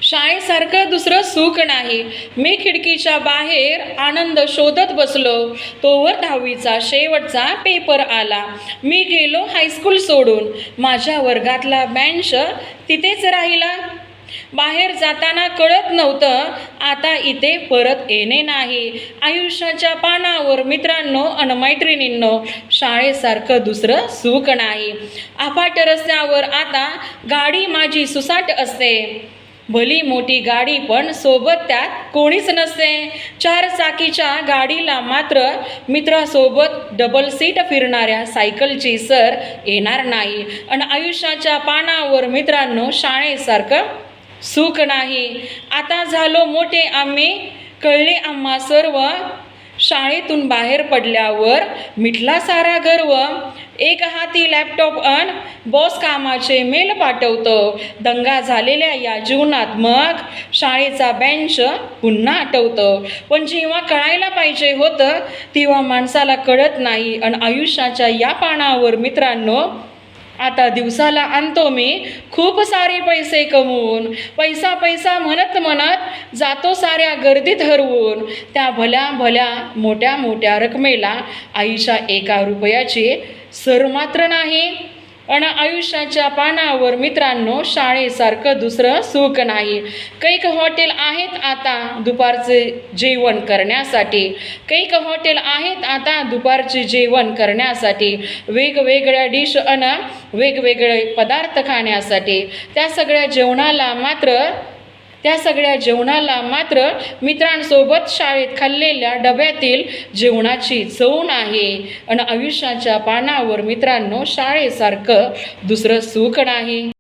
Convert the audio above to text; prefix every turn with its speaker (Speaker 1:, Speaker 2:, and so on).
Speaker 1: शाळेसारखं दुसरं सुख नाही. मी खिडकीच्या बाहेर आनंद शोधत बसलो. तोवर 10वीचा शेवटचा पेपर आला. मी गेलो हायस्कूल सोडून. माझ्या वर्गातला बेंच तिथेच राहिला. बाहेर जाताना कळत नव्हतं आता इथे परत येणे नाही. आयुष्याच्या पानावर मित्रांनो अन मैत्रिणींनो, शाळेसारखं दुसरं सुख नाही. अफाट रस्त्यावर आता गाडी माझी सुसाट असते. भली मोठी गाडी पण सोबत त्यात कोणीच नसते. 4 चाकीच्या गाडीला मात्र मित्रासोबत डबल सीट फिरणाऱ्या सायकलची सर येणार नाही. आणि आयुष्याच्या पानावर मित्रांनो शाळेसारखं सुख नाही. आता झालो मोठे आम्ही, कळले आम्हा सर्व. शाळेतून बाहेर पडल्यावर मिटला सारा गर्व. एक हाती लॅपटॉप अन बॉस कामाचे मेल पाठवतो. दंगा झालेल्या या जीवनात मग शाळेचा बेंच पुन्हा आठवतो. पण जेव्हा कळायला पाहिजे होतं तेव्हा माणसाला कळत नाही. आणि आयुष्याच्या या पानावर मित्रांनो आता दिवसाला आणतो मी खूप सारे पैसे कमवून. पैसा पैसा म्हणत म्हणत जातो साऱ्या गर्दीत हरवून. त्या भल्या भल्या मोठ्या मोठ्या रकमेला आईच्या 1 रुपयाची सर मात्र नाही. आणि आयुष्याच्या पानावर मित्रांनो शाळेसारखं दुसरं सुख नाही. कैक हॉटेल आहेत आता दुपारचे जेवण करण्यासाठी. कैक हॉटेल आहेत आता दुपारचे जेवण करण्यासाठी. वेगवेगळ्या डिश अन वेगवेगळे पदार्थ खाण्यासाठी. त्या सगळ्या जेवणाला मात्र मित्रांसोबत शाळेत खाल्लेल्या डब्यातील जेवणाची चव नाही. आणि आयुष्याच्या पानावर मित्रांनो शाळेसारखं दुसरं सुख नाही.